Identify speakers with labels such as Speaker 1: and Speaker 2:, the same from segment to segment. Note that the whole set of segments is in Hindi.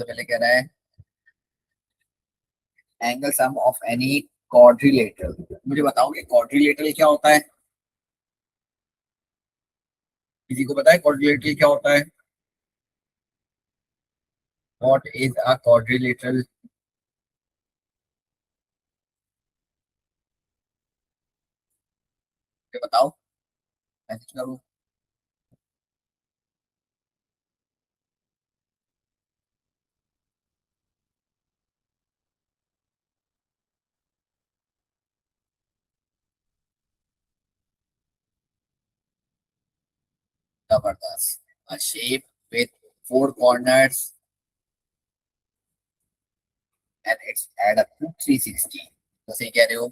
Speaker 1: तो पहले कह रहा है angle sum of any quadrilateral. मुझे बताओ कि क्वाड्रिलेटरल क्या होता है? किसी को पता है क्वाड्रिलेटरल क्या होता है? What is a quadrilateral? मुझे बताओ, मैसेज करो। जबरदस्त। A shape with four corners and it's add up to 360। तो सही कह रहे हो।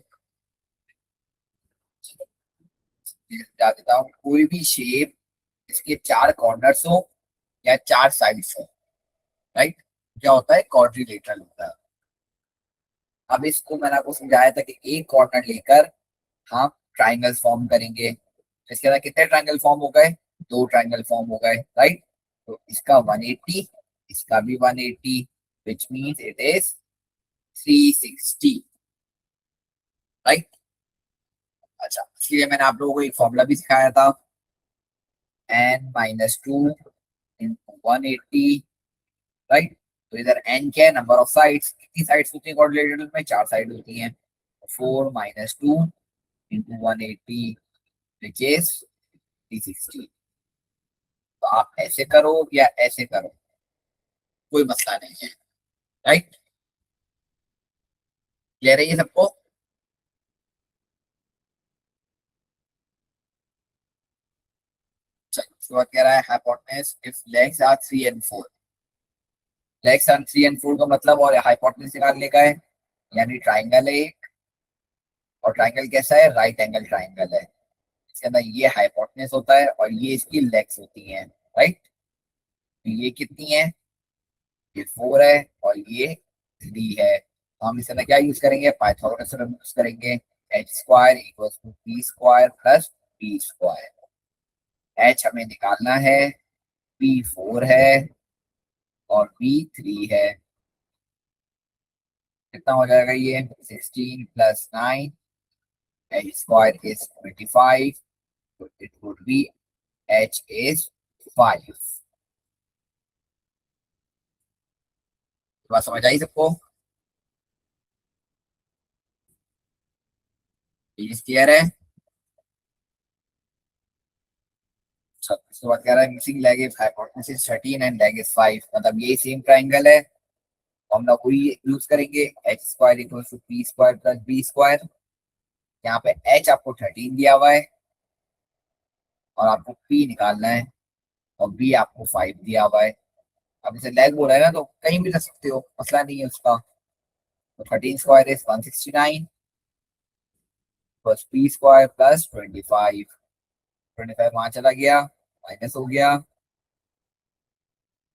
Speaker 1: क्या देता हूँ, कोई भी शेप इसके चार कॉर्नर्स हो या चार साइड्स हो, राइट, क्या होता है? क्वाड्रिलेटरल होता है। अब इसको मैंने आपको समझाया था कि एक कॉर्नर लेकर हम ट्राइंगल फॉर्म करेंगे। इसके बाद कितने ट्राइंगल फॉर्म हो गए? दो ट्राइंगल फॉर्म हो गए, राइट। तो इसका 180, इसका भी 180, which means it is 360, right. अच्छा, इसलिए मैंने आप लोगों को एक फॉर्मूला भी सिखाया था, n-2 इंटू 180, राइट। तो इधर n क्या है? Number of sides. कितनी साइड्स होती है क्वाड्रिलेटरल में? चार साइड होती हैं। 4 - 2 इंटू 180 विच इज 360। तो आप ऐसे करो या ऐसे करो, कोई मसला नहीं है, राइट। क्लियर है ये सबको? चलो, उसके बाद कह रहा है hypotenuse if legs are 3 and 4। Legs are 3 and 4 का मतलब, और हाइपोटेनस निकालने का है, यानी ट्राइंगल है एक, और ट्राइंगल कैसा है? राइट एंगल ट्राइंगल है। इसके अंदर ये हाइपोटेनस होता है और ये इसकी लेग्स होती हैं, राइट। तो ये कितनी है? ये 4 है और ये 3 है। तो हम इसके अंदर क्या यूज करेंगे? पाइथागोरस थ्योरम यूज करेंगे। H square equals to P square plus B square. H हमें निकालना है, पी 4 है और बी 3 है। कितना हो जाएगा ये? 16 + 9, एच स्क्वायर इज 25, तो it would be H is 5। बात समझ आई सबको? प्लीज क्लियर है? सब इसके बाद कह रहा है missing leg if hypotenuse is 13 and leg is 5। मतलब ये सेम ट्राइंगल है, तो हम लोग वही यूज करेंगे, H square equal to P square plus B square. यहाँ पे एच आपको 13 दिया हुआ है और आपको पी निकालना है, और बी आपको 5 दिया हुआ है। अब इसे लेग बोला है ना, तो कहीं भी रख सकते हो, मसला नहीं है उसका। तो 13 square is 169 plus P square plus 25। 25 वहां चला गया, माइनस हो गया,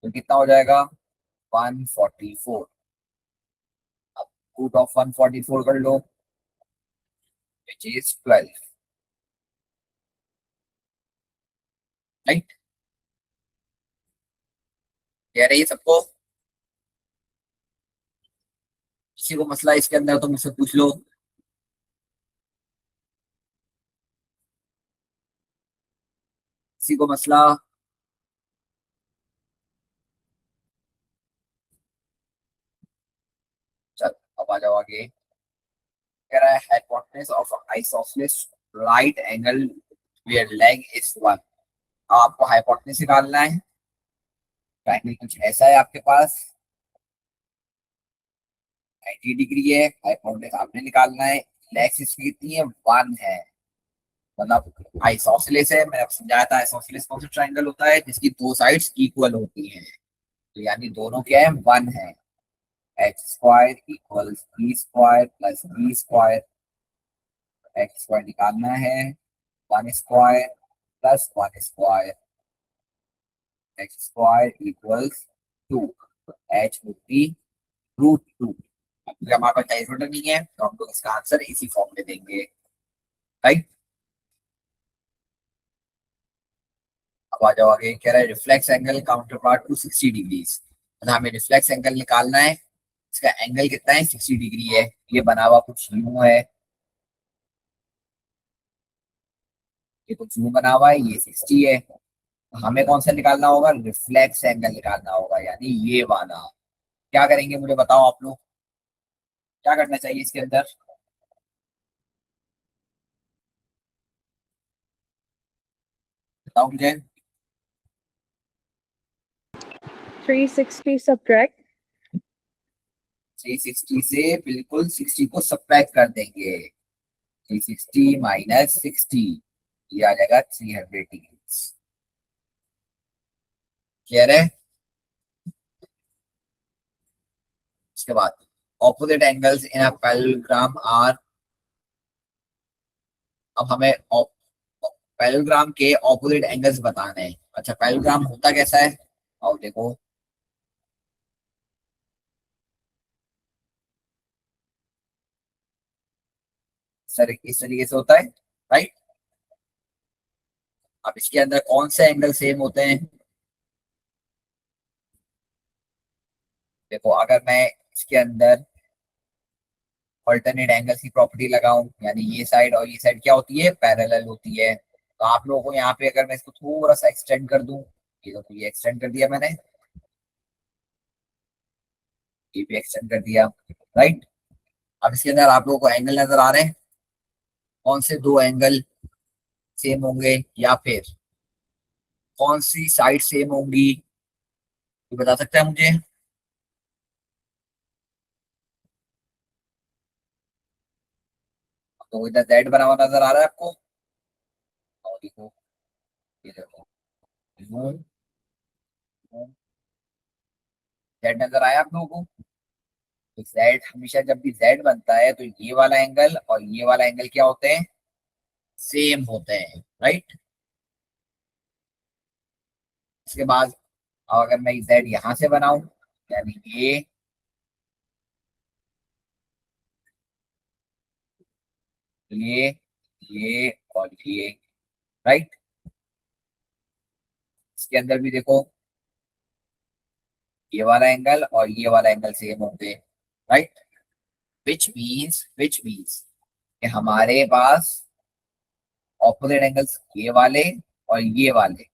Speaker 1: तो कितना हो जाएगा? 144। अब रूट ऑफ 144 कर लो, विच इज 12, राइट। कह रही है सबको? किसी को मसला इसके अंदर तो मुझसे पूछ लो। किसी को मसला? चल, अब आ जाओ आगे। कह रहा है hypotenuse of isosceles right angle where leg is 1। आपको हाइपोटेनस निकालना है। ट्रायंगल कुछ ऐसा है आपके पास, 90 डिग्री है, हाइपोटेनस आपने निकालना है। लेग्स इसकी कितनी है? 1 है। मतलब आइसोसेलेस है, मैंने आपको समझाया था आइसोसेलेस कौन सा ट्रायंगल होता है? जिसकी दो साइड्स इक्वल होती हैं। तो यानी दोनों क्या है? 1 है। H square equals B square plus B square. X square निकालना है, 1 square plus 1 square, X square equals 2। H would be √2। अब हमारे पास डाइवर्टर नहीं है, तो हम लोग इसका आंसर इसी फॉर्म में देंगे, राइट। अब आ जाओ आगे। कह रहा है reflex angle counter part two 60 degrees. हमें रिफ्लेक्स एंगल निकालना है। इसका एंगल कितना है, 60 डिग्री है। ये बना हुआ कुछ यूं है, ये कुछ यूं बना हुआ है, ये 60 है। हमें कौन सा निकालना होगा, रिफ्लेक्स एंगल निकालना होगा, यानी ये वाला। क्या करेंगे मुझे बताओ आप लोग, क्या करना चाहिए इसके अंदर? बताओ मुझे।
Speaker 2: 360 subtract
Speaker 1: 360 से बिल्कुल 60 को सब्ट्रैक्ट कर देंगे। 360 माइनस 60, ये आ जाएगा 300 डिग्री। क्लियर है? इसके बाद opposite angles in a parallelogram are. अब हमें पैरेललोग्राम के ऑपोजिट एंगल्स बताने हैं। अच्छा, पैरेललोग्राम होता कैसा है, और देखो। सर इस तरीके से होता है, राइट। अब इसके अंदर कौन से एंगल सेम होते हैं? देखो, अगर मैं इसके अंदर ऑल्टरनेट एंगल की प्रॉपर्टी लगाऊं, यानी ये साइड और ये साइड क्या होती है, पैरेलल होती है। तो आप लोगों को यहाँ पे अगर मैं इसको थोड़ा सा एक्सटेंड कर दूं, ये तो ये एक्सटेंड कर दिया मैंने, ये भी एक्सटेंड कर दिया, राइट। अब इसके अंदर आप लोगों को एंगल नजर आ रहे हैं, कौन से दो एंगल सेम होंगे, या फिर कौन सी साइड सेम होंगी, ये बता सकते हैं मुझे? तो इधर जेड बना हुआ नजर आ रहा है आपको, और देखो, ये देखो, जेड नजर आया आप लोगों को? तो जेड हमेशा जब भी जेड बनता है तो ये वाला एंगल और ये वाला एंगल क्या होते हैं, सेम होते हैं, राइट। इसके बाद अब अगर मैं जेड यहां से बनाऊं, यानी ये ये और ये, राइट। इसके अंदर भी देखो, ये वाला एंगल और ये वाला एंगल सेम होंगे, राइट। विच मीन्स कि हमारे पास ऑपोजिट एंगल्स ये वाले और ये वाले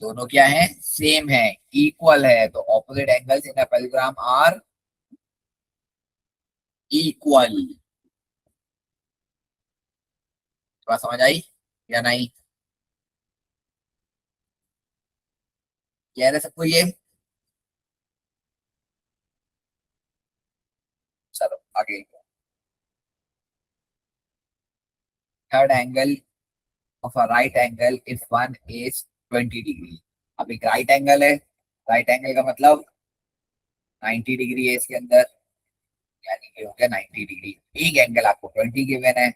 Speaker 1: दोनों क्या है, सेम है, इक्वल है। तो opposite angles in a parallelogram are equal. बात समझ आई या नहीं? कह रहे सबको ये? चलो आगे। Third angle of a right angle if one is 20 degree. अब एक राइट एंगल है, राइट एंगल का मतलब 90 डिग्री है इसके अंदर, यानी कि हो गया 90 डिग्री। एक एंगल आपको 20 गिवन है,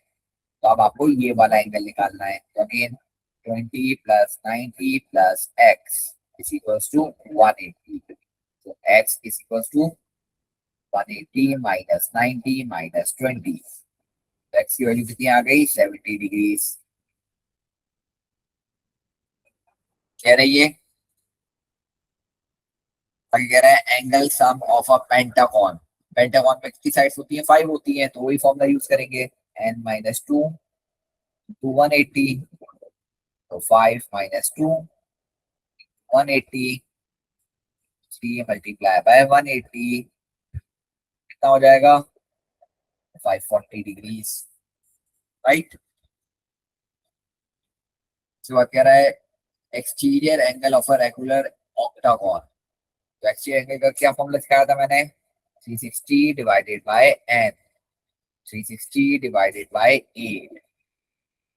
Speaker 1: तो अब आपको ये वाला एंगल निकालना है। तो again 20 plus 90 plus X is equals to 180। तो X is equals to 180 minus 90 minus 20। तो एक्स की वैल्यू कितनी आ गई, 70 डिग्री। कह रही है, आगे कह रहा है angle sum of a pentagon. Pentagon में कितनी साइड्स होती हैं, 5 होती हैं, तो वही फॉर्मूला यूज करेंगे, n-2 to 180। तो 5 माइनस 2 180, 3 मल्टीप्लाई बाय 180, कितना हो जाएगा, 540 डिग्रीज, राइट। इसके बाद कह रहा है exterior angle of a regular octagon. तो एक्सटीरियर एंगल का क्या फॉर्मूला सिखाया था मैंने, 360 divided by n, 360 divided by 8,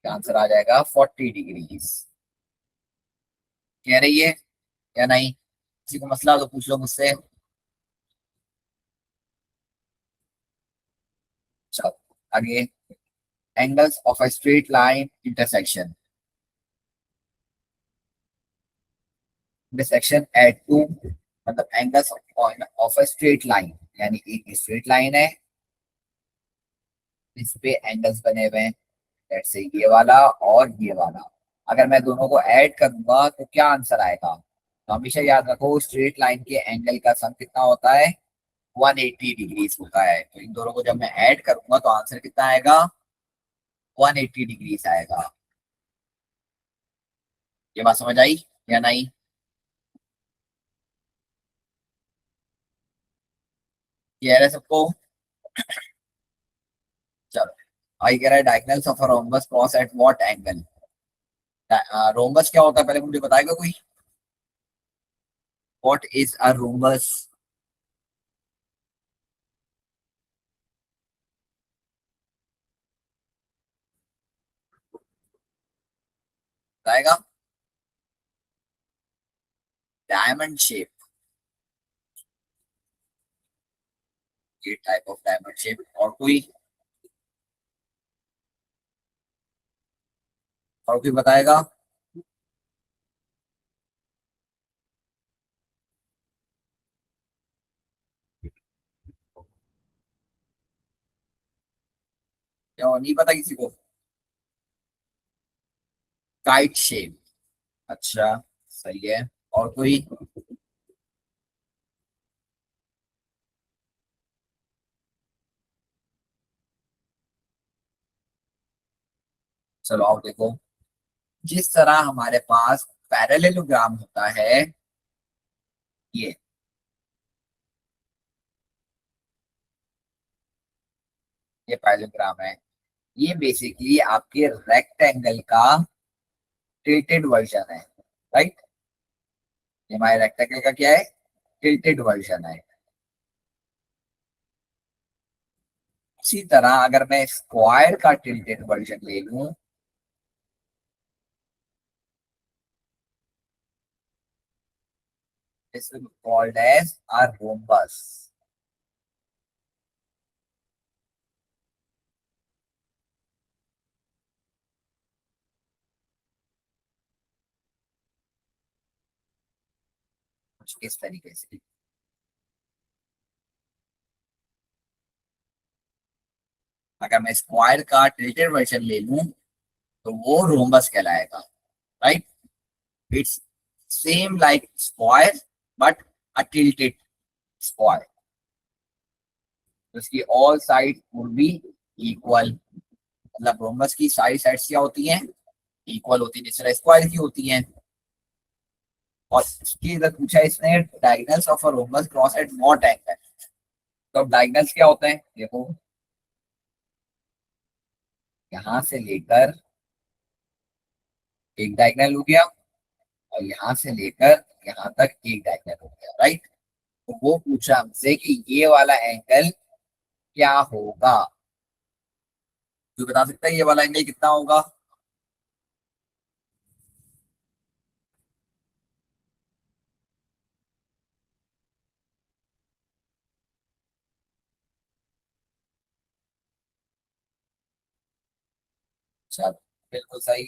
Speaker 1: answer आ जाएगा 40 डिग्रीज। कह रही है या नहीं? किसी को मसला तो पूछ लो मुझसे। चलो आगे, angles of a straight line intersection. Intersection at two, मतलब angles of a straight line, यानी एक स्ट्रेट लाइन है, इस पे एंगल्स बने हुए हैं, लेट्स से ये वाला और ये वाला। अगर मैं दोनों को ऐड करूंगा तो क्या आंसर आएगा, तो हमेशा याद रखो स्ट्रेट लाइन के एंगल का सम कितना होता है, 180 डिग्रीज होता है। तो इन दोनों को जब मैं ऐड करूंगा तो आंसर कितना आएगा, 180 डिग्रीज आएगा। ये बात समझ आई या नहीं? क्लियर है सबको? चलो, आई कह रहा है diagonals of a rhombus cross at what angle. Rhombus क्या होता है पहले मुझे बताएगा कोई? What is a rhombus? बताएगा? डायमंड शेप, ये टाइप ऑफ डायमंड शेप। और कोई बताएगा? क्या और नहीं पता किसी को? Kite shape. अच्छा, सही है। और कोई? चलो आओ देखो, जिस तरह हमारे पास पैरेललोग्राम होता है, ये ये पैरेललोग्राम है, ये बेसिकली आपके रेक्टेंगल का टिल्टेड वर्जन है, राइट? ये हमारे रेक्टेंगल का क्या है, टिल्टेड वर्जन है। इसी तरह अगर मैं स्क्वायर का टिल्टेड वर्जन ले लूं, this will be called as a rhombus. कुछ इस तरीके से। अगर मैं स्क्वायर का टिल्टेड वर्जन ले लूं तो वो रोम्बस कहलाएगा, right? It's same like square but a tilted square. तो इसकी all side would be equal, मतलब रोम्बस की सारी साइड्स क्या होती हैं, इक्वल होती है, जिस तरह स्क्वायर की होती हैं। और इसकी इधर पूछा है इसने, diagonals of a rhombus cross at what angle. तो डायगोनल्स क्या होते हैं देखो, यहां से लेकर एक डायगोनल हो गया, और यहां से लेकर यहां तक एक डायगोनल हो गया, राइट? तो वो पूछा हमसे कि ये वाला एंगल क्या होगा। तो बता सकता है ये वाला एंगल कितना होगा? अच्छा, बिल्कुल सही।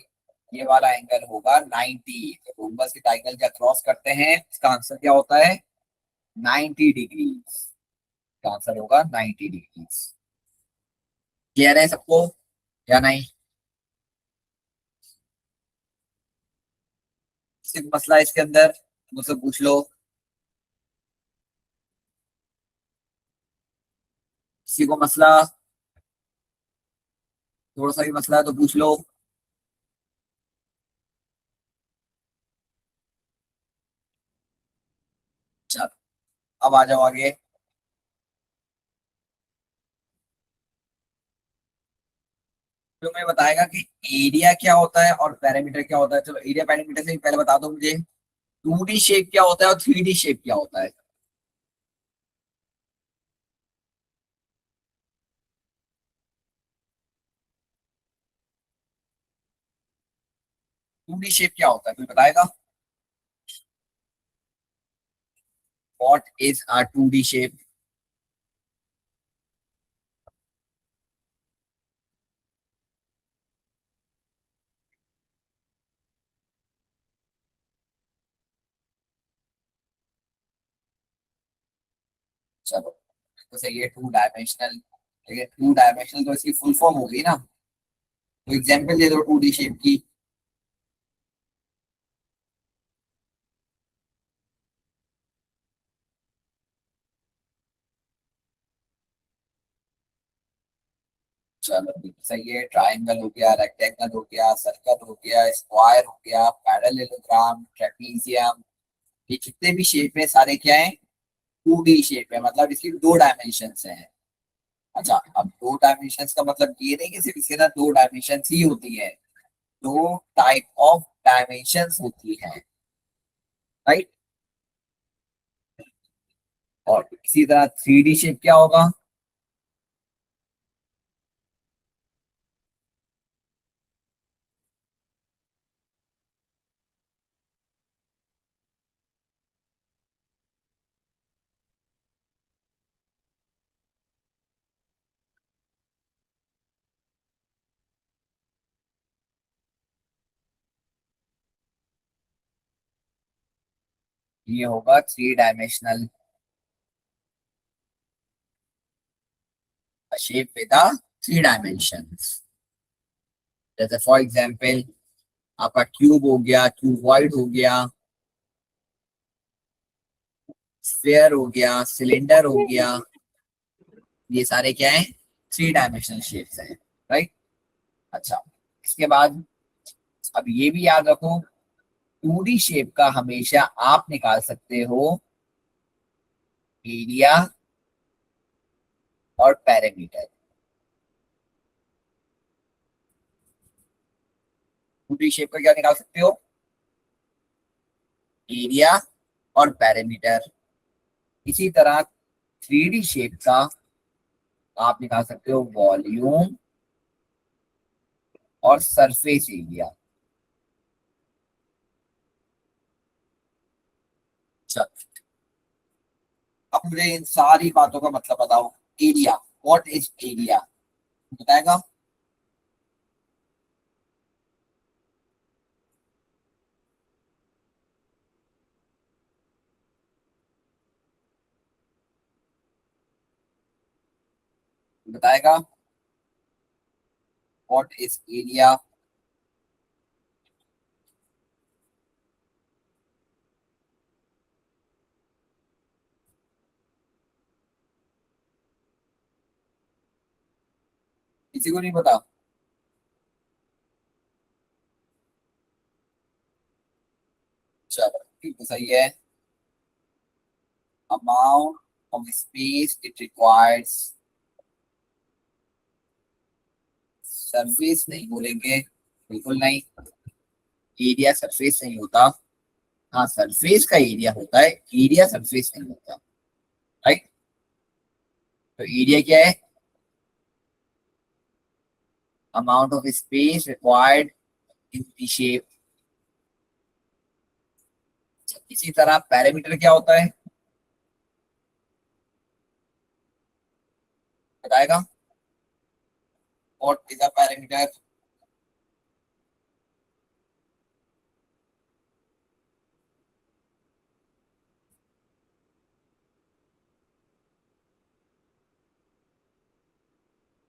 Speaker 1: ये वाला एंगल होगा 90। तो रोम्बस के डायगोनल जब क्रॉस करते हैं इसका आंसर क्या होता है, 90 डिग्रीज। इसका आंसर होगा 90 डिग्रीज। क्लियर है सबको या नहीं? सिर्फ मसला है इसके अंदर, मुझसे पूछ लो। किसी को मसला, थोड़ा सा भी मसला है तो पूछ लो। चल, अब आ जाओ आगे। तो मैं बताएगा कि एरिया क्या होता है और पैरामीटर क्या होता है। चलो एरिया पैरामीटर से ही पहले बता दो मुझे, 2D शेप क्या होता है और 3D शेप क्या होता है। 2D शेप क्या होता है कोई बताएगा? What is a 2D shape? चलो, तो सही है 2 डायमेंशनल। ठीक है, 2 डायमेंशनल तो इसकी फुल फॉर्म होगी ना, तो एग्जाम्पल दे दो 2D शेप की। चलो बिल्कुल सही है। ट्राइंगल हो गया, रेक्टेंगल हो गया, सर्कल हो गया, स्क्वायर हो गया, पैरेललोग्राम, ट्रेपीजियम, ये जितने भी शेप है सारे क्या है, 2D शेप है, मतलब इसकी दो डायमेंशंस हैं। अच्छा, अब दो डायमेंशंस का मतलब ये नहीं कि सिर्फ इसके ना दो डायमेंशंस ही होती है, दो टाइप ऑफ डायमेंशंस होती है, राइट। और इसी तरह 3D शेप क्या होगा, ये होगा 3 डायमेंशनल शेप विद 3 डायमेंशंस। जैसे फॉर एग्जांपल आपका क्यूब हो गया, क्यूबॉइड हो गया, स्फेयर हो गया, सिलेंडर हो गया, ये सारे क्या है, 3 डायमेंशनल शेप्स हैं, राइट। अच्छा, इसके बाद अब ये भी याद रखो, 2D शेप का हमेशा आप निकाल सकते हो एरिया और पैरामीटर। 2D शेप का क्या निकाल सकते हो, एरिया और पैरामीटर। इसी तरह 3D शेप का आप निकाल सकते हो वॉल्यूम और सरफेस एरिया। चल, अब मुझे इन सारी बातों का मतलब बताओ। एरिया, व्हाट इज एरिया, बताएगा। बताएगा व्हाट इज एरिया। किसी को नहीं पता। चलो ठीक तो सही है। Amount of space it requires, surface नहीं बोलेंगे, बिल्कुल नहीं। एरिया सरफेस नहीं होता। हाँ, सरफेस का एरिया होता है, एरिया सरफेस नहीं होता, राइट। तो एरिया क्या है, amount of space required in the shape. इसी तरह पैरामीटर क्या होता है, बताएगा what is a parameter.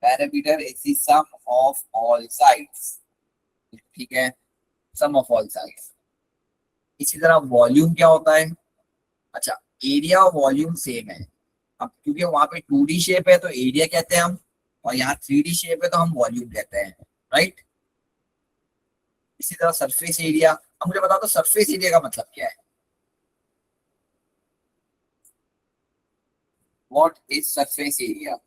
Speaker 1: Parameter is the sum of all sides, ठीक है, सम ऑफ ऑल साइड्स। इसी तरह वॉल्यूम क्या होता है। अच्छा, एरिया और वॉल्यूम सेम है। अब क्योंकि वहां पे 2D शेप है तो एरिया कहते हैं हम, और यहाँ 3D शेप है तो हम वॉल्यूम कहते हैं, राइट। इसी तरह सरफेस एरिया, अब मुझे बता दो सरफेस एरिया का मतलब क्या है, what is surface area.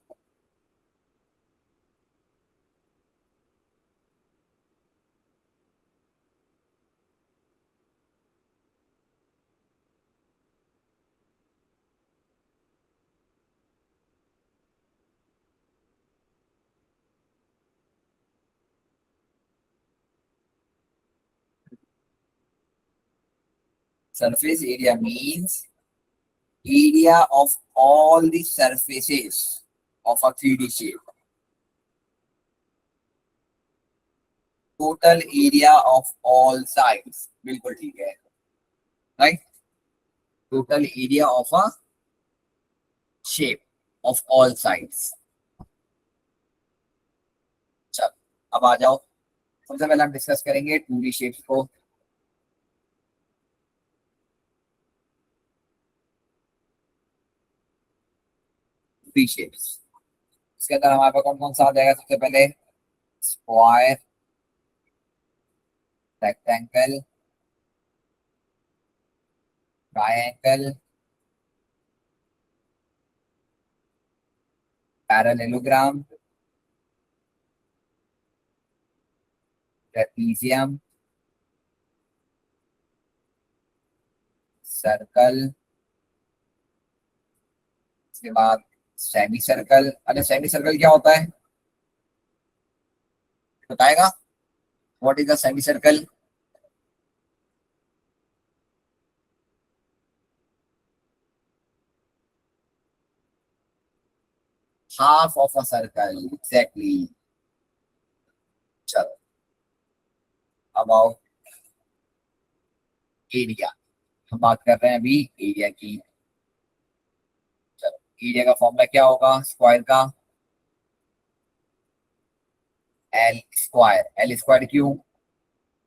Speaker 1: Surface area means area of all the surfaces of a 3D shape, total area of all sides, बिल्कुल ठीक है, right. Total area of a shape of all sides. चल, अब आ जाओ, सबसे पहले हम डिस्कस करेंगे 2D शेप्स को। 3 शेप्स, इसके अंदर हमारे पास कौन कौन सा आ जाएगा? सबसे पहले square, rectangle, triangle, parallelogram, trapezium, circle, उसके बाद सेमी सर्कल। अरे सेमी सर्कल क्या होता है बताएगा? What is the semi circle? Half of a circle, exactly. चलो, अबाउट एरिया, हम बात कर रहे हैं अभी एरिया की। चलो, एरिया का फॉर्मूला क्या होगा स्क्वायर का? L square. एल स्क्वायर क्यों?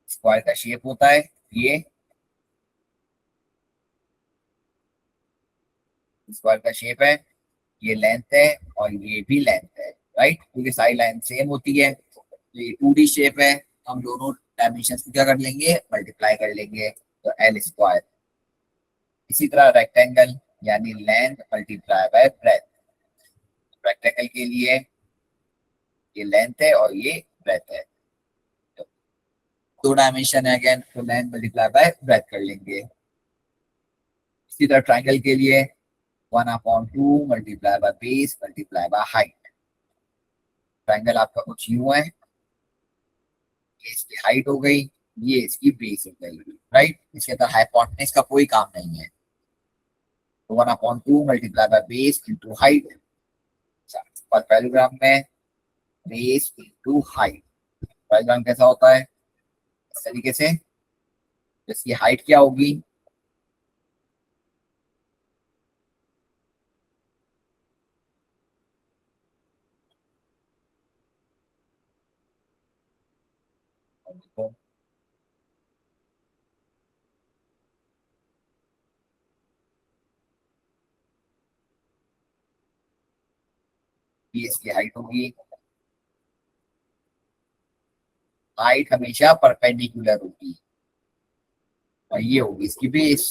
Speaker 1: स्क्वायर का शेप होता है ये, स्क्वायर का शेप है, ये लेंथ है और ये भी लेंथ है, राइट, क्योंकि सारी लाइन सेम होती है। तो ये 2D शेप है, हम दोनों डायमेंशन को क्या कर लेंगे? मल्टीप्लाई कर लेंगे, तो एल स्क्वायर। इसी तरह रेक्टेंगल, यानी length multiply by breath. Rectangle के लिए ये लेंथ है और ये ब्रेथ है, तो 2 डायमेंशन है अगेन, तो लेंथ मल्टीप्लाई बाय ब्रेथ कर लेंगे। इसी तरह ट्राइंगल के लिए 1/2 multiply by base multiply by height. Triangle आपका कुछ यूं है, ये इसकी हाइट हो गई, ये इसकी बेस हो गई, राइट। इसके अंदर हाइपोटेन्यूज का कोई काम नहीं है, तो 1/2 multiply by base into height. और पैरेललोग्राम में बेस इंटू हाइट। पैरेललोग्राम कैसा होता है? इस तरीके से, इसकी हाइट क्या होगी? ये इसकी हाइट होगी, हाइट हमेशा परपेंडिकुलर होगी, और ये होगी इसकी बेस,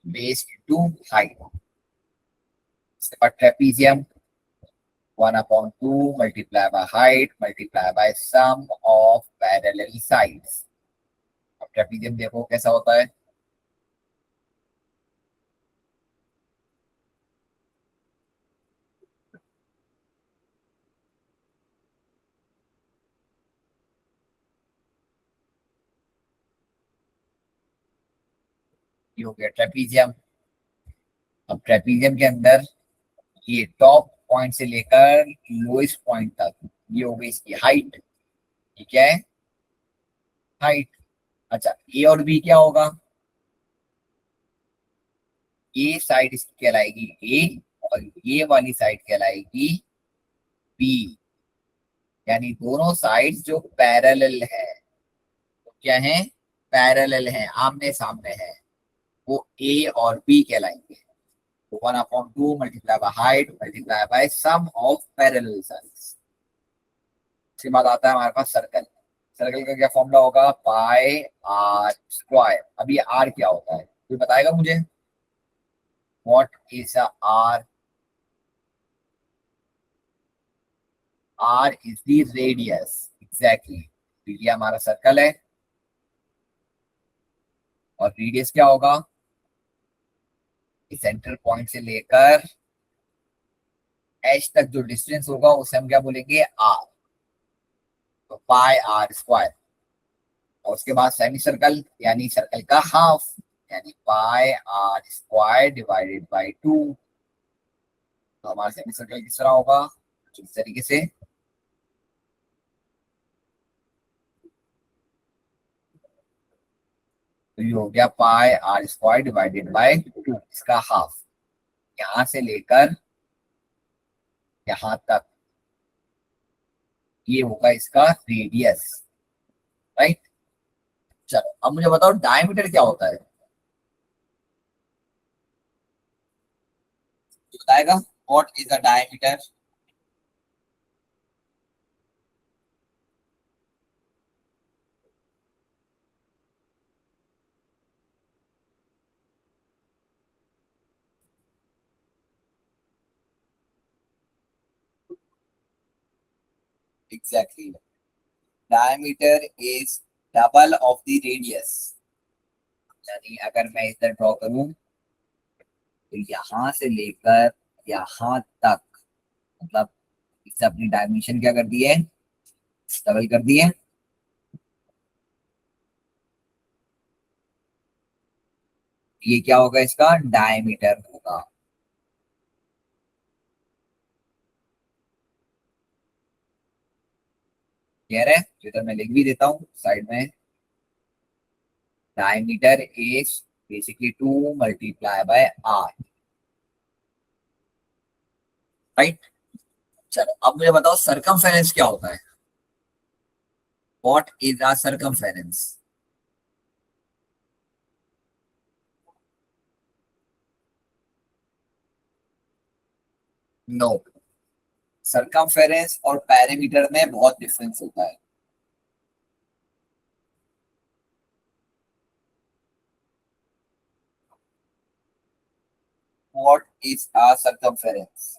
Speaker 1: बेस इंटू हाइट। इसके बाद trapezium 1/2 multiply by height multiply by sum of parallel sides. अब ट्रेपीजियम देखो कैसा होता है, ये हो गया ट्रेपीजियम। अब ट्रेपीजियम के अंदर ये टॉप पॉइंट से लेकर लोएस्ट पॉइंट तक, ये हो गई इसकी हाइट। ये क्या है? हाइट। अच्छा, ए और बी क्या होगा? ये साइड इसकी कहलाएगी ए, और ये वाली साइड कहलाएगी बी। यानी दोनों साइड्स जो पैरेलल है, तो क्या है? पैरेलल है, आमने सामने है, वो ए और बी कहलाएंगे। तो 1/2 multiply by height multiply by sum of parallel sides. उसके बाद आता है हमारे पास सर्कल। सर्कल का क्या फॉर्मूला होगा? Pi R square. अब ये आर क्या होता है कोई बताएगा मुझे? What is a R? R is the radius, exactly. ये हमारा सर्कल है, और रेडियस क्या होगा? सेंटर पॉइंट से लेकर एच तक जो डिस्टेंस होगा उसे हम क्या बोलेंगे? आर। तो पाई आर स्क्वायर। और उसके बाद सेमी सर्कल, यानी सर्कल का हाफ, यानी पाई आर स्क्वायर डिवाइडेड बाई 2। तो हमारा सेमी सर्कल किस तरह होगा? इस तरीके से, तो ये हो गया पाई आर स्क्वायर डिवाइडेड बाई 2, इसका हाफ। यहां से लेकर यहां तक ये होगा इसका रेडियस, राइट। चलो, अब मुझे बताओ डायमीटर क्या होता है, बताएगा? What is the diameter? Exactly, diameter is double of the radius. यानी अगर मैं इधर ड्रॉ करूं तो यहां से लेकर यहां तक, मतलब इससे अपनी डायमेंशन क्या कर दी है, डबल कर दी है। ये क्या होगा, इसका डायमीटर होगा। क्लियर है? तो इधर मैं लिख भी देता हूँ साइड में, diameter is basically 2 × r, right. चलो अब मुझे बताओ सरकमफेरेंस क्या होता है। What is our circumference? No, circumference और पैरामीटर में बहुत डिफरेंस होता है। What is our circumference?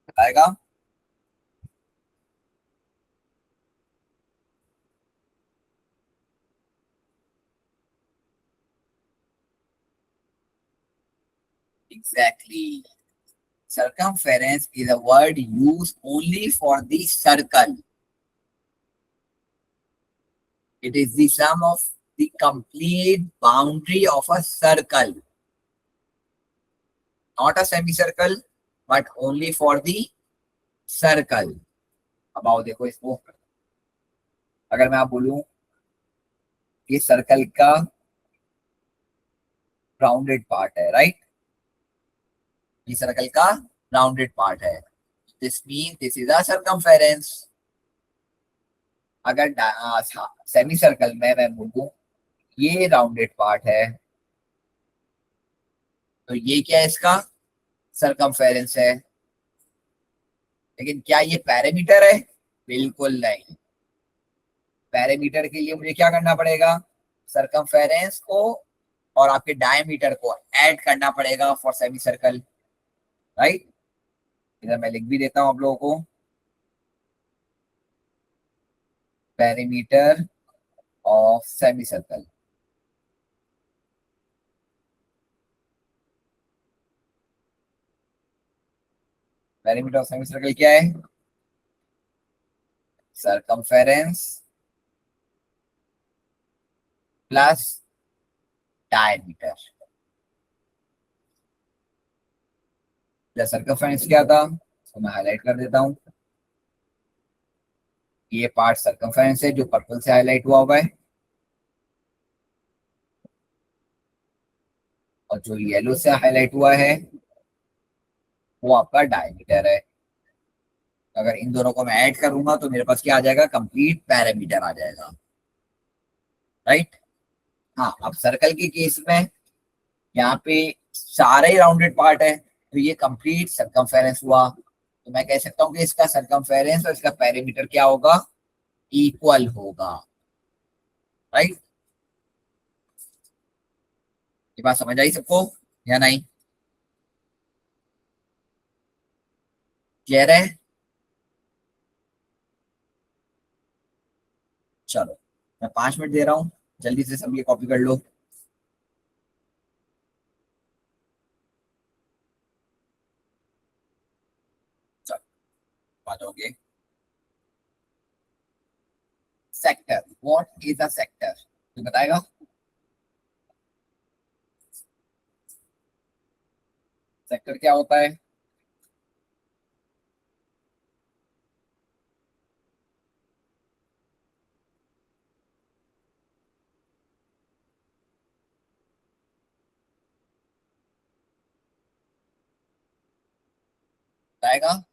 Speaker 1: बताएगा? Exactly, circumference is a word used only for the circle. It is the sum of the complete boundary of a circle, not a semicircle, but only for the circle. अब आओ देखो इसको, अगर मैं आप बोलूं ये सर्कल का राउंडेड पार्ट है, राइट, ये सर्कल का राउंडेड पार्ट है, this mean this is a circumference. अगर सेमी सर्कल में मैं बोलूं ये राउंडेड पार्ट है, तो ये क्या है, इसका सरकमफेरेंस है। लेकिन क्या ये पैरामीटर है? बिल्कुल नहीं। पैरामीटर के लिए मुझे क्या करना पड़ेगा, सरकमफेरेंस को और आपके डायमीटर को ऐड करना पड़ेगा फॉर सेमी सर्कल, राइट। इधर मैं लिख भी देता हूं आप लोगों को, perimeter of semi circle. Perimeter of semi circle क्या है, सरकमफेरेंस प्लस डायमीटर। सरकमफेरेंस क्या था, तो मैं हाईलाइट कर देता हूं, ये पार्ट सरकमफेरेंस है जो पर्पल से हाईलाइट हुआ हुआ है, और जो येलो से हाईलाइट हुआ है वो आपका डायमीटर है। अगर इन दोनों को मैं ऐड करूंगा तो मेरे पास क्या आ जाएगा, कंप्लीट पैरामीटर आ जाएगा, राइट। हाँ, अब सर्कल के केस में यहाँ पे सारे राउंडेड पार्ट है, तो ये कंप्लीट सरकमफेरेंस हुआ, तो मैं कह सकता हूँ कि इसका सरकमफेरेंस और इसका पैरामीटर क्या होगा, इक्वल होगा, राइट। ये बात समझ आई सबको या नहीं? क्लियर है? चलो मैं 5 मिनट दे रहा हूँ, जल्दी से सब ये कॉपी कर लो। चलो आ जाओगे। Sector, what is a sector, तो बताएगा? सेक्टर क्या होता है? बताएगा?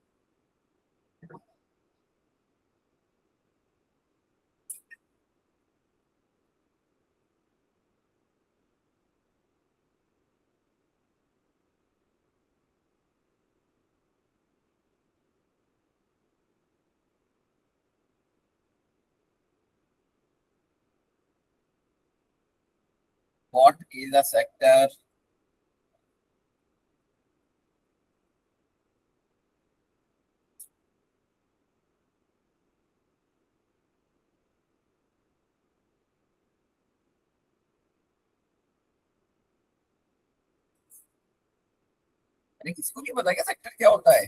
Speaker 1: What is a sector? अरे किसको नहीं पता क्या सेक्टर क्या होता है?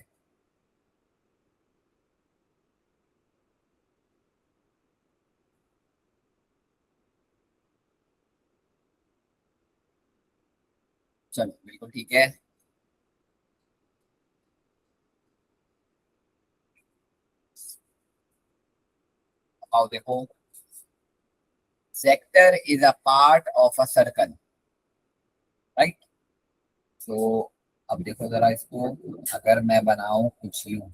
Speaker 1: चलो बिल्कुल ठीक है। आओ देखो, sector is a part of a circle, right? तो अब देखो जरा इसको, अगर मैं बनाऊं कुछ यूं,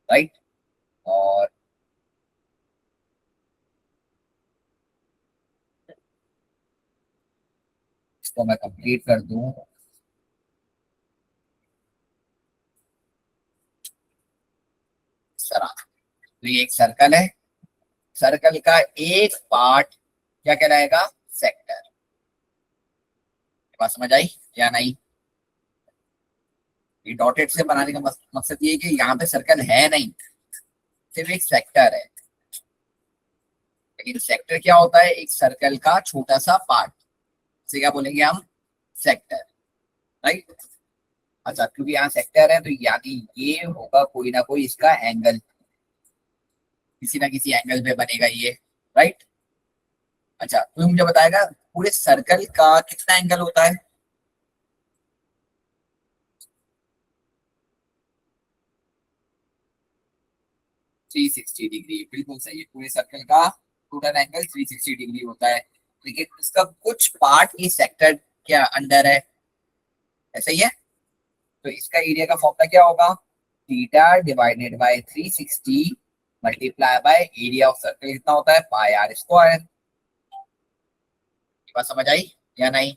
Speaker 1: राइट? और इसको मैं कंप्लीट कर दूं इस तरह। तो ये एक सर्कल है, सर्कल का एक पार्ट क्या कहलाएगा? सेक्टर। बात समझ आई या नहीं? ये डॉटेड से बनाने का मकसद ये है कि यहाँ पे सर्कल है नहीं, सिर्फ एक सेक्टर है। लेकिन सेक्टर क्या होता है? एक सर्कल का छोटा सा पार्ट, इसे क्या बोलेंगे हम? Sector, right? अच्छा, क्योंकि यहाँ सेक्टर है तो यानी ये होगा कोई ना कोई इसका एंगल, किसी ना किसी एंगल पे बनेगा ये, राइट? अच्छा, तो मुझे बताएगा पूरे सर्कल का कितना एंगल होता है? 360 डिग्री, बिल्कुल सही है। पूरे सर्कल का टोटल एंगल 360 डिग्री होता है, लेकिन उसका कुछ पार्ट इस सेक्टर के अंदर है, ऐसा ही है। तो इसका एरिया का फॉर्मूला क्या होगा? Theta divided by 360 multiply by area of circle, कितना होता है? पाई आर स्क्वायर। बात समझ आई या नहीं?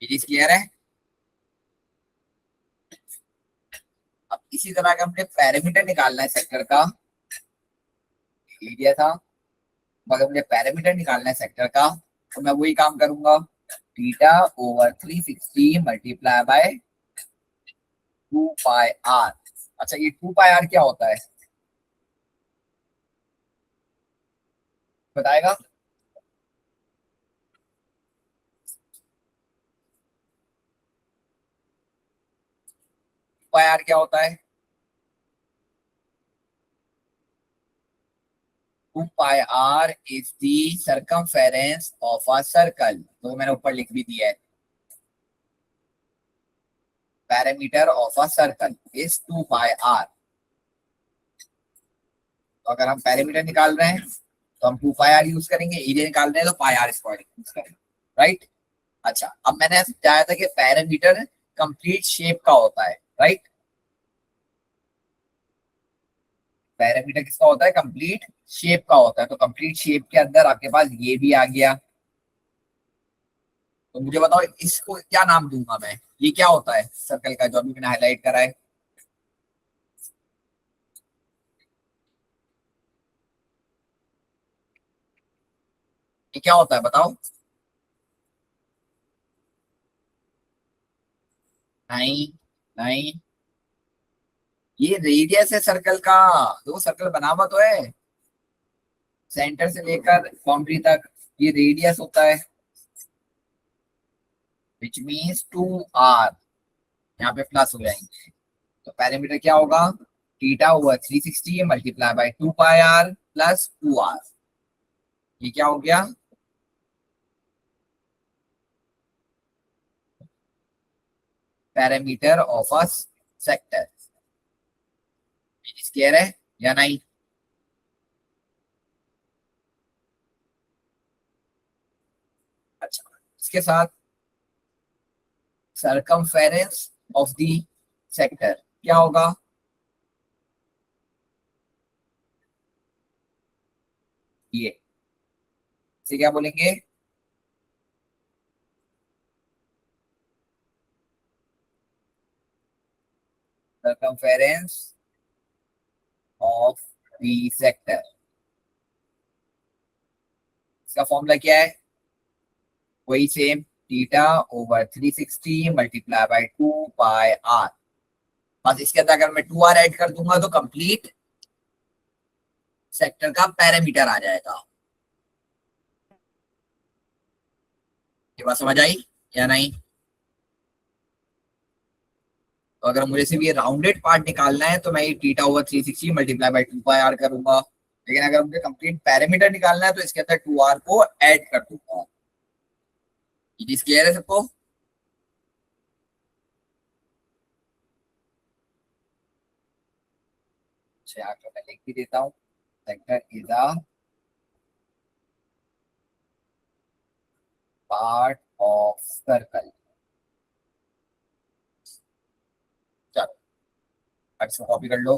Speaker 1: ये चीज क्लियर है? अब इसी तरह का हमने पैरामीटर निकालना है सेक्टर का, एरिया था, मगर मुझे पैरामीटर निकालना है सेक्टर का, तो मैं वही काम करूंगा, theta over 360 multiply by 2 pi R. अच्छा, ये 2 पाई आर क्या होता है बताएगा? पाई आर क्या होता है? 2 pi r is the circumference of a circle, तो मैंने ऊपर लिख भी दिया है, parameter of a circle is 2 pi r. तो अगर हम पैरामीटर निकाल रहे हैं तो हम 2 पाई आर यूज करेंगे, एरिया निकाल रहे हैं तो पाई आर स्क्वायर यूज करेंगे, राइट? अच्छा, अब मैंने बताया था कि पैरामीटर कंप्लीट शेप का होता है, राइट? पैरामीटर किसका होता है? कंप्लीट शेप का होता है। तो कंप्लीट शेप के अंदर आपके पास ये भी आ गया, तो मुझे बताओ इसको क्या नाम दूंगा मैं? ये क्या होता है सर्कल का जो अभी मैंने हाईलाइट करा है? ये क्या होता है बताओ? नहीं, नहीं, ये रेडियस है सर्कल का। दो सर्कल बना हुआ तो है, सेंटर से लेकर बाउंड्री तक, ये रेडियस होता है, विच मीन्स 2 आर, यहाँ पे प्लस हो जाएंगे। तो पैरामीटर क्या होगा? Theta over 360 multiply by 2 pi R plus 2 R. ये क्या हो गया? Parameter of a sector. Clear है या नहीं? अच्छा, इसके साथ सरकमफेरेंस ऑफ द सेक्टर क्या होगा? ये इसे क्या बोलेंगे? circumference of the sector. इसका फॉर्मूला क्या है? वही same, theta over 360 multiply by 2 pi R. बस इसके अंदर अगर मैं 2r ऐड कर दूंगा तो कंप्लीट सेक्टर का पैरामीटर आ जाएगा। ये बात समझ आई या नहीं? तो अगर मुझे सिर्फ ये राउंडेड पार्ट निकालना है तो मैं ये theta over 360 multiply by 2 pi R करूंगा, लेकिन अगर मुझे कंप्लीट पैरामीटर निकालना है तो इसके अंदर 2r को ऐड कर दूंगा। ये चीज क्लियर है सबको? अच्छा तो मैं लिख भी देता हूँ, sector is a part of circle. चलो अब इसको कॉपी कर लो,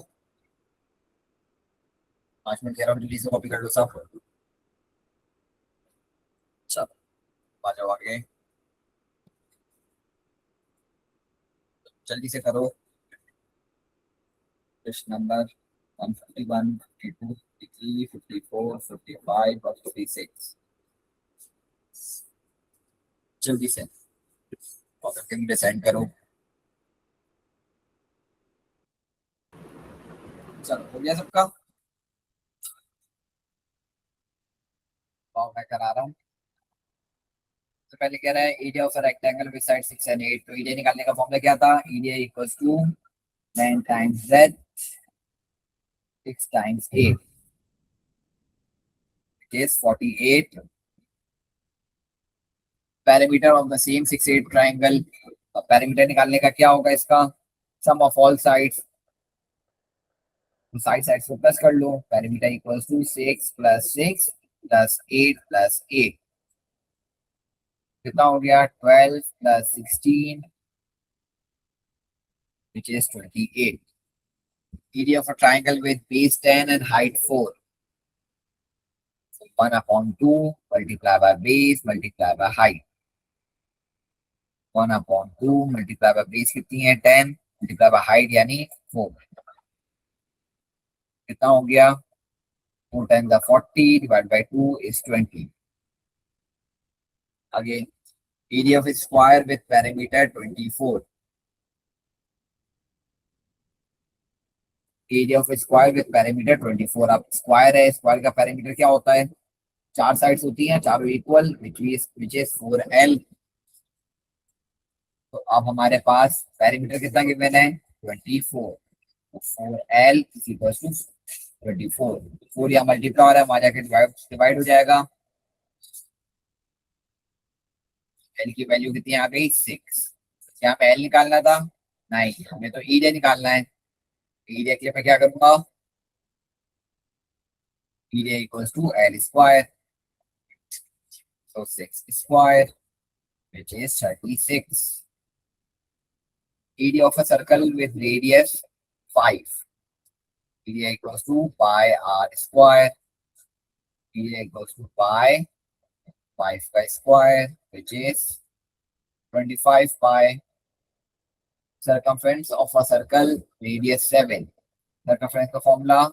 Speaker 1: 5 मिनट कह रहा हूँ, जल्दी से कॉपी कर लो सब। चलो आ जाओ आगे, जल्दी से करो। क्वेश्चन नंबर 151, 52, 53, 54, 55 और 56 जल्दी से और करके मुझे सेंड करो। चलो हो गया सबका? और मैं करा रहा हूँ। तो पहले कह रहा है area of a rectangle with side 6 and 8। तो एरिया निकालने का फॉर्मूला क्या था? Area equals to 9 times z 6 times 8 is 48 parameter of the same 6 8 triangle. Parameter निकालने का क्या होगा इसका? Sum of all sides, side side को प्लस कर लो। Parameter equals to 6 plus 6 plus 8 plus 8 कितना हो गया? 12 plus 16 which is 28. Area of a triangle with base 10 and height 4. So 1 upon 2 multiplied by base multiplied by height. 1 upon 2 multiplied by base कितनी है? 10 multiplied by height यानी 4 कितना हो गया? 4 times the 40 divided by 2 is 20. Again, area of a square with perimeter 24. Area of square with parameter 24। अब स्क्वायर है, स्क्वायर का पैरामीटर क्या होता है? 4 साइड्स होती हैं, चारों इक्वल विच इज 4l। तो अब हमारे पास पैरामीटर कितना गिवन है? 24। तो 4l इज इक्वल टू 24। 4 यहाँ मल्टीप्लाई हो रहा है, वहां जाके डिवाइड हो जाएगा। एल की वैल्यू कितनी आ गई? 6। क्या हमें एल निकालना था? नहीं, हमें तो एरिया निकालना है। एरिया के लिए मैं क्या करूंगा? Area equals to L square. So 6 square, which is 36. Area of a circle with radius 5. Area equals to pi r square. Area equals to pi 5 pi square, which is 25 pi. Circumference of a circle radius 7. Circumference का formula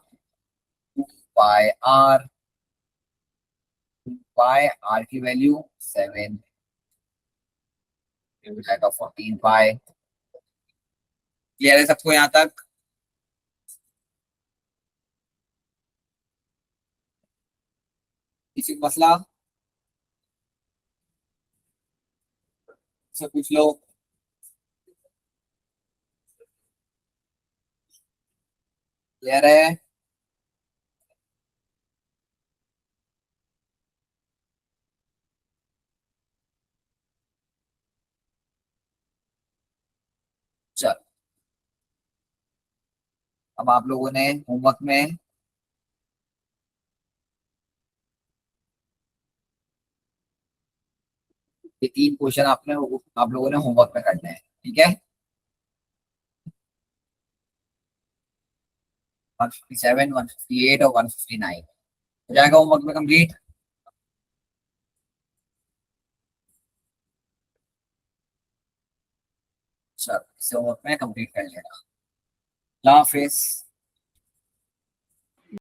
Speaker 1: 2 pi r. 2 pi r की value 7. ये हो जाएगा 14 pi. क्लियर है सबको यहाँ तक? किसी को मसला? सब पूछ लो। क्लियर है? चल अब आप लोगों ने होमवर्क में ये 3 क्वेश्चन आप लोगों ने होमवर्क में करने हैं, ठीक है? 157, 158 और 159 हो जाएगा होमवर्क में कंप्लीट। चलो इसे होमवर्क में कंप्लीट कर लेना। अल्लाह हाफिज।